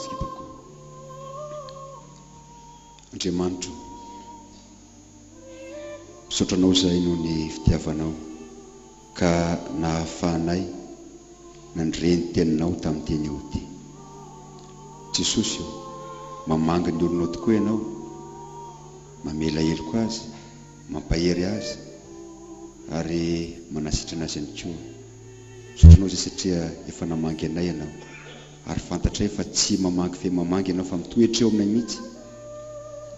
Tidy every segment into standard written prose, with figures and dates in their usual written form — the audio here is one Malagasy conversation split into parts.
skipako. Andriamanitro, misotranao izay noho ny fitiavanao ka nahafahanay nandreny teninao tamin'ny teny ody. Jesosy, mamanga ny olonao tokoa ianao, mamela heloko azy, mampahery azy ary manasitrana azy ihany koa. Misotranao izay satria efa namangy anay ianao ary fantatray fa tsy mamangy fe mamangy ianao fa mitoetra eo aminay mihitsy.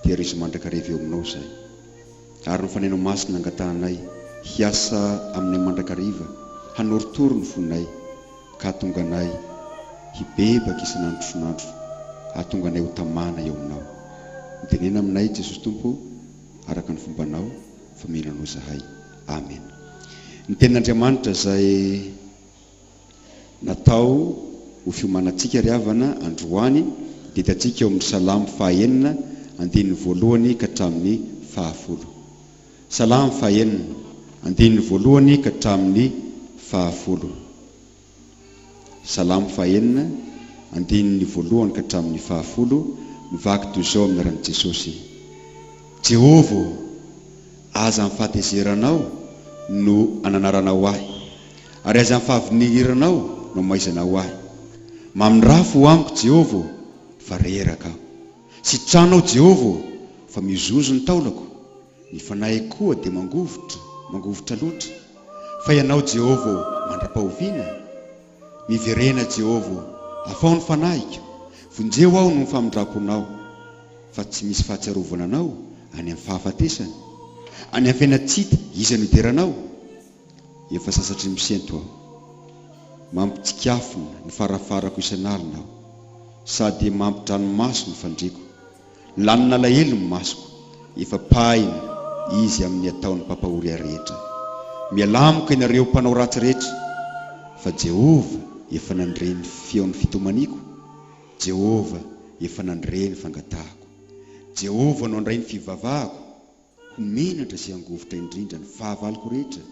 Dia rizo mandrakariva eo aminao izay ary ny fanainao masina angatahanay hiasa aminay mandrakariva, hanorotoro ny fonay ka hatonga anay hibebaka isanandro sonandro, hatonga anay ho tamana eo aminao. Mitenena aminay Jesosy Tompo araka ny fombanao famelanao zahay. Amen. Ny tenin'Andriamanitra izay natao ho fiomanantsika ry havana androany dia hitantsika eo amin'ny Salamo 9 andininy voalohany ka hatramin'ny 10. Salamo 9 andininy voalohany ka hatramin'ny 10. Salamo 9 andininy voalohany ka hatramin'ny 10 mivaky toy izao amin'ny anaran'i Jesosy. Jehova, aza amin'ny fahatezeranao no ananaranao ahy, ary aza amin'ny fahaviniranao no maizanao ahy. Mamindrafo ho amiko Jehova fa reraka aho. Sitranao Jehova fa mizozo ny taolako, ny fanahy koa dia mangovotra loatra. Fa ianao Jehova mandra-pahoviana, miverena Jehova afao ny fanahiko. Vonjeo aho no famindramponao, fa tsy misy fahatsiarovana anao any amin'ny fahafatesany. Any amin'ny fiainatsita iza no iteranao. Efa sasatry misento aho, mampitsikafona ny farafarako isan'alina aho, sady mampidranomaso ny fandriako. Lanina alahelo ny masoko, efa pahina izy amin'ny ataon'ny pampahory rehetra. Mialamoka ianareo mpanao ratsy rehetra, fa Jehova efa nandreny feon'ny fitomaniko. Jehova efa nandreny fangatahako. Jehova no andray ny fivavahako, homenatra sy angovotra indrindra ny fahavaloko rehetra.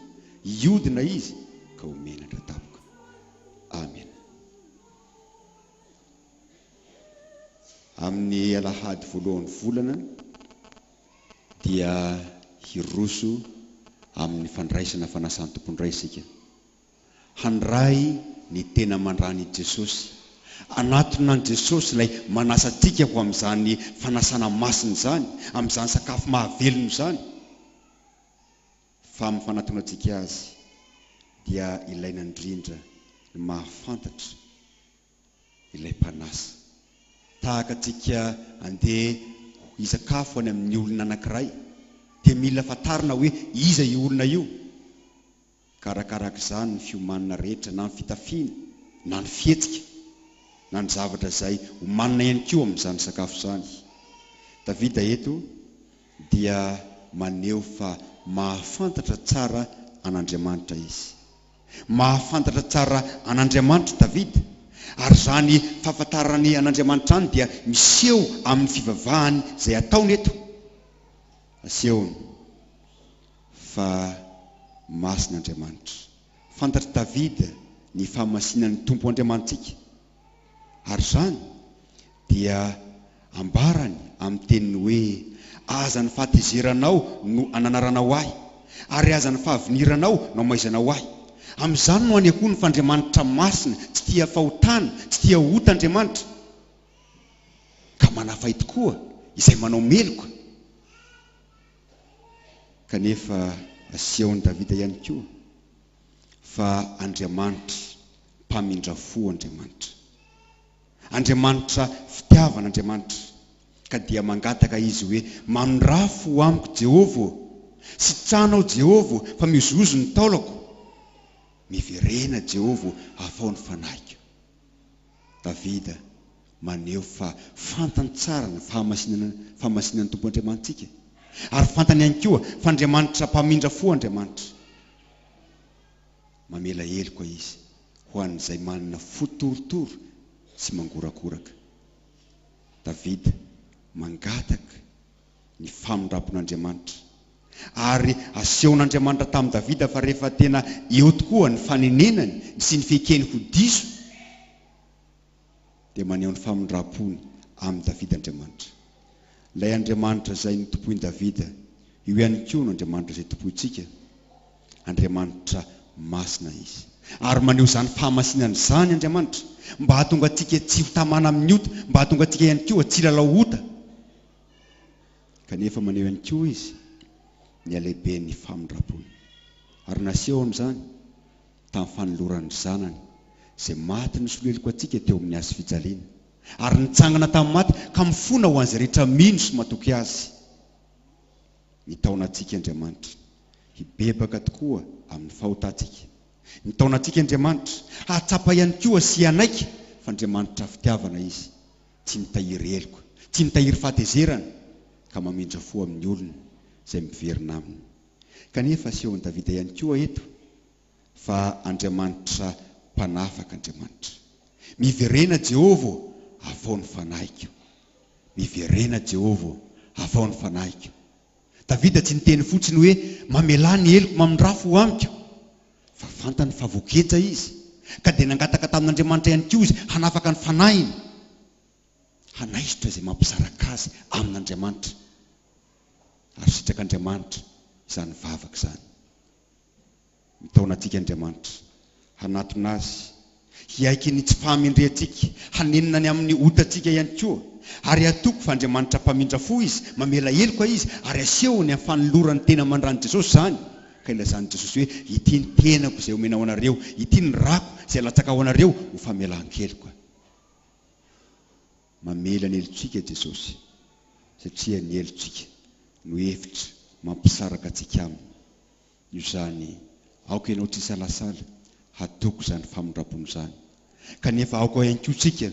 Iodina izy ka homenatra tapoka. Amen. Amin'ny alahady voalohan'ny volana dia hiroso amin'ny fandraisana fanasan'ny tompondray isika. Handray ny tena mandrany Jesosy. Anatona an Jesosy ilay manasa antsika ho amin'izany fanasana masina izany, amin'izany sakafo mahavelona izany. Fa amin'ny fanatona antsika azy dia ilaina indrindra ny mahafantatra ilay mpanasa. Tahaka antsika andeha hisakafo any amin'ny olona anankiray dia mila fantarina hoe iza io olona io. Karakarak' izany ny fiomanana rehetra, na ny fitafiana, na ny fihetsika, na ny zavatra izay homanina ihany koa amin'izany sakafo izany. Davida eto dia maneho fa mahafantatra tsara an'Andriamanitra izy. Mahafantatra tsara an'Andriamanitra Davida, ary zany fahafantarany an'Andriamanitra any dia miseho amin'ny fivavahany izay ataony eto. Asehony fa masin'Andriamanitra. Fantatra Davida ny fahamasinan'ny Tompo Andriamanitsika, ary zany dia ambarany amin'ny teniny hoe aza ny fahatezeranao no ananaranao ahy, ary aza ny fahaviniranao no maizanao ahy. Amin'izany no anehoany fa Andriamanitra masina, tsy tia fahotana, tsy tia hota Andriamanitra, ka manafay tokoa izay manao meloka. Kanefa asehon'i Davida ihany koa fa Andriamanitra mpamindrafo Andriamanitra, Andriamanitra fitiavana Andriamanitra, ka dia mangataka izy hoe mamindrafo ho amiko Jehova, sitranao Jehova fa mizozo ny taolako, miverena Jehova afao ny fanahiko. Davida maneho fa fantany tsara ny fahamasinan'ny Tompo Andriamanitsika, ary fantany ihany koa fa Andriamanitra mpamindrafo Andriamanitra. Mamela heloka izy ho an'izay manana fotorotoro sy mangorakoraka. Davida mangataka ny famindrapon'Andriamanitra, ary asehon'Andriamanitra tamin'ny Davida fa rehefa tena eo tokoa ny fanenenany sy ny fekeny ho diso dia maneho ny famindram-pony amin'ny Davida Andriamanitra. Ilay Andriamanitra izay notompoiny Davida, io ihany koa no Andriamanitra izay tompointsika. Andriamanitra masina izy, ary maneho izany fahamasinana izany Andriamanitra mba hahatonga antsika tsy ho tamana amin'ny ota, mba hahatonga antsika ihany koa tsy lalao ota. Kanefa maneho ihany koa izy ny alehiben'ny famindram-pony, ary naseho amin'izany tamin'ny fanoloran'ny zanany izay maty ny soleloko antsika teo amin'ny hazo fijaliana, ary nitsangana tamin'ny maty ka mifona ho an'izay rehetra mino sy matoky azy. Nitaona antsika Andriamanitra hibebaka tokoa amin'ny fahotantsika. Nitaona antsika Andriamanitra hahatsapa ihany koa sy hanaika fa Andriamanitra fitiavana izy, tsy nitahiry heloka, tsy nitahiry fahatezerana ka mamindra fo amin'ny olona izay miverina aminy. Kanefa asehon'i Davida ihany koa eto fa Andriamanitra mpanafaka Andriamanitra. Miverena Jehova avao ny fanahiko. Miverena Jehova avao ny fanahiko. Davida tsy niteny fotsiny hoe mamela ny heloko mamindrafo amiko, fa fantany fa voketra izy, ka dia nangataka tamin'Andriamanitra ihany koa izy hanafaka ny fanahiny, hanaisitra izay mampisaraka azy amin'Andriamanitra. Ary sitrak'Andriamanitra izany vavaka izany. Mitaona antsika Andriamanitra hanatona azy, hiaiky ny tsy fahamendrehantsika, hanenina ny amin'ny otantsika ihany koa. Ary atoko fa Andriamanitra mpamindra fo izy, mamela heloka izy, ary asehony amin'ny fanolorany tena mandrany Jesosy izany. Ka ilazany Jesosy hoe ity ny tenako izay omena ho anareo, ity ny rako izay latsaka ho anareo ho famelan-keloka. Mamela ny helontsika Jesosy, satria ny helontsika no hevitra mampisaraka antsika aminy. Io izany aoka ianao tsy salasala hatoko izany famindram-pony izany. Kanefa aoka ihany koa tsika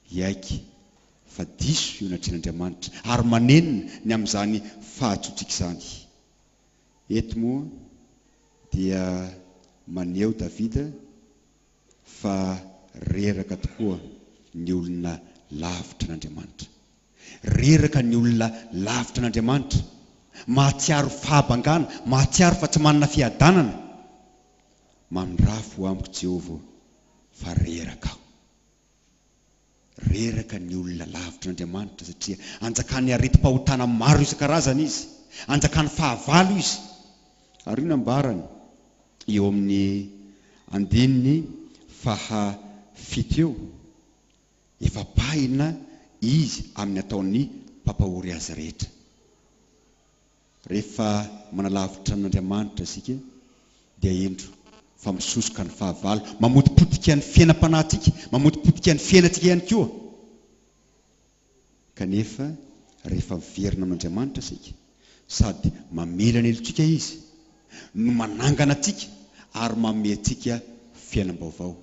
hiaiky fa diso io natrean'Andriamanitra ary manenina ny amin'izany fahatsotsika izany. Eto moa dia maneho Davida fa reraka tokoa ny olona lavitra n'Andriamanitra. Reraka ny olona lavitra n'Andriamanitra, mahatsiaro fahabangana, mahatsiaro fa tsy manana fiadanana. Mamindrafo amiko Jehova fa reraka aho. Reraka ny olona lavitra n'Andriamanitra satria anjakany areti-pahotana maro isan-karazany izy, anjakany fahavalo izy. Ary io nambarany eo amin'ny 17 eo, efa pahina izy amin'ny ataon'ny mpampahory azy rehetra. Rehefa manalavitra n'Andriamanitra isika dia endro fa misosoka ny fahavalo, mamotipotika ny fiainam-panahintsika, mamotipotika ny fiainantsika ihany koa. Kanefa rehefa miverina amin'Andriamanitra isika, sady mamela ny helontsika izy, no manangana antsika ary manome antsika fiainam-baovao.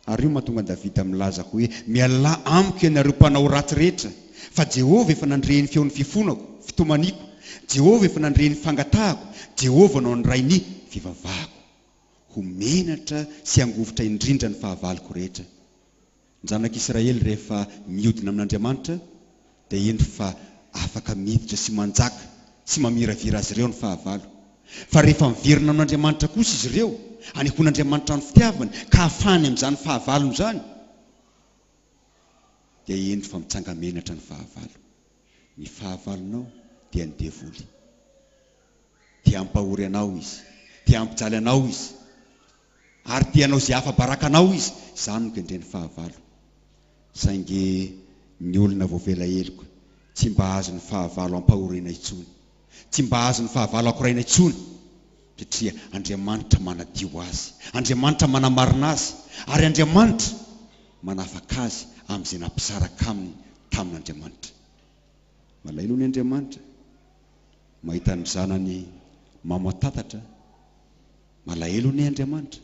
Ary io mahatonga Davida milaza hoe miala amiko ianareo mpanao ratsy rehetra, fa Jehova efa nandre ny feon'ny fifonako, fitomaniko. Jehova efa nandre ny fangatahako, Jehova no handray ny fivavahako. Ho menatra sy hangovitra indrindra ny fahavaliko rehetra. Ny zanak'Israely rehefa mihodina amin'Andriamanitra dia endro fa afaka miditra sy manjaka sy mamiravira azy ireo ny fahavalo. Fa rehefa miverina amin'Andriamanitra kosa izy ireo, anehoan'Andriamanitra ny fitiavany ka hafany amin'izany fahavalony izany, dia endro fa mitsanga menatra ny fahavalo. Ny fahavalonao dia ny devoly, dia ampahory anao izy, dia ampijaly anao izy, ary tianao izay hafa-barakanao izy. Izany no kendreny fahavalo. Saingy ny olona voavela heloka tsy mba azo ny fahavalo ampahoriana intsony, tsy mba azo ny fahavalo akoraina intsony, satria Andriamanitra manadio azy, Andriamanitra manamarina azy, ary Andriamanitra manafaka azy amin'izay nampisaraka aminy tamin'Andriamanitra. Malaelo ny Andriamanitra mahita ny zanany mamatantatra, malahelo ny Andriamanitra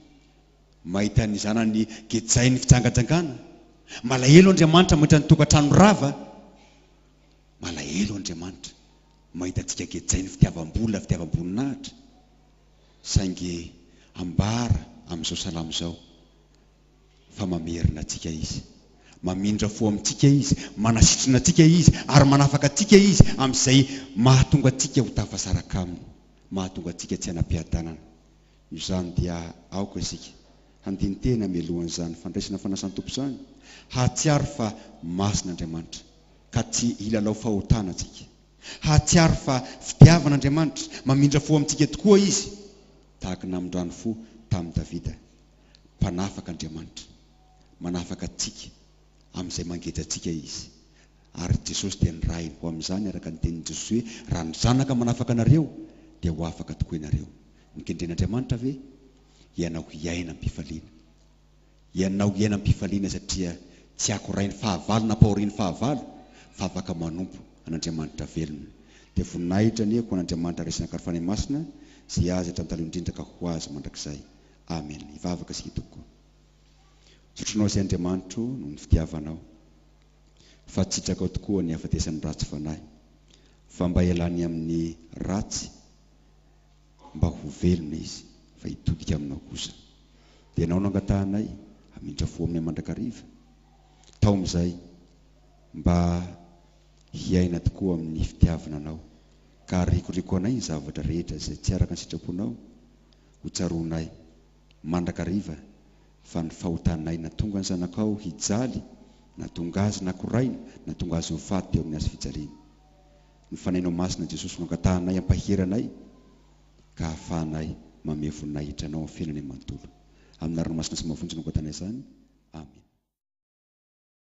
mahita ny zanany gejainy fijangajangana, malahelo Andriamanitra mahita ny tokantrano rava, malahelo Andriamanitra mahita antsika gejainy fitiavam-bola, fitiavam-boninahitra. Saingy ambara amin'izao salamo izao fa mamerina antsika izy, mamindra fo amintsika izy, manasitrina antsika izy, ary manafaka antsika izy amin'izay mahatonga antsika ho tafasaraka aminy, mahatonga antsika tsy hanam-piadanana. Io izany dia aoka isika handintena mialohan'izany fandraisana fanasan-tompo zany, hatsiaro fa masina Andriamanitra ka tsy ilalao fahotana antsika, hatsiaro fa fitiavan'Andriamanitra mamindra fo amintsika tokoa izy, tahaka namindrano fo tamin'i Davida. Mpanafaka Andriamanitra, manafaka atsika amin'izay mangeja atsika izy, ary Jesosy dia nirahiny ho amin'izany araka ny tenin'i Jesosy hoe raha ny zanaka manafaka anareo dia ho afaka tokoa ianareo. Nikendren'Andriamanitra ve? Ianao hiaina am-pifaliana, ianao hiaina am-pifaliana satria tsy akorainy fahavalo na paoriany fahavalo fa afaka manompo an'Andriamanitra velona. Dia voninahitra ny ho an'Andriamanitra resina karofany masina izay azy hatramin'ny taloha indrindra ka ho azy mandrakizay. Amen. Ivavaka isika tokoa. Sotronao izay Andriamanitro noho ny fitiavanao, fa tsitrakao tokoa ny hafatesan'ny ratsy fanahy, fa mba ialany amin'ny ratsy mba ho velona izy, fa hitodika aminao kosa. Dia ianao no angatahanay hamindra fo amin'ny mandrakariva. Tao amin'izay mba hiaina tokoa amin'ny fitiavana anao, ka rikoriko anay ny zavatra rehetra izay tsy araka ny sitraponao, ho tsaroanay mandrakariva fa ny fahotanay natonga ny zanakao hijaly, natonga azy nakoraina, natonga azy mifaty teo amin'ny azy fijaliana. Ny fanainao masina Jesosy no angatahanay, ampaheranay ka ahafahanay mameo voninahitra anao amin'ny fiainana manontolo. Amin'ny anarana masina sy mahafonjy no angatanay izany. Amen.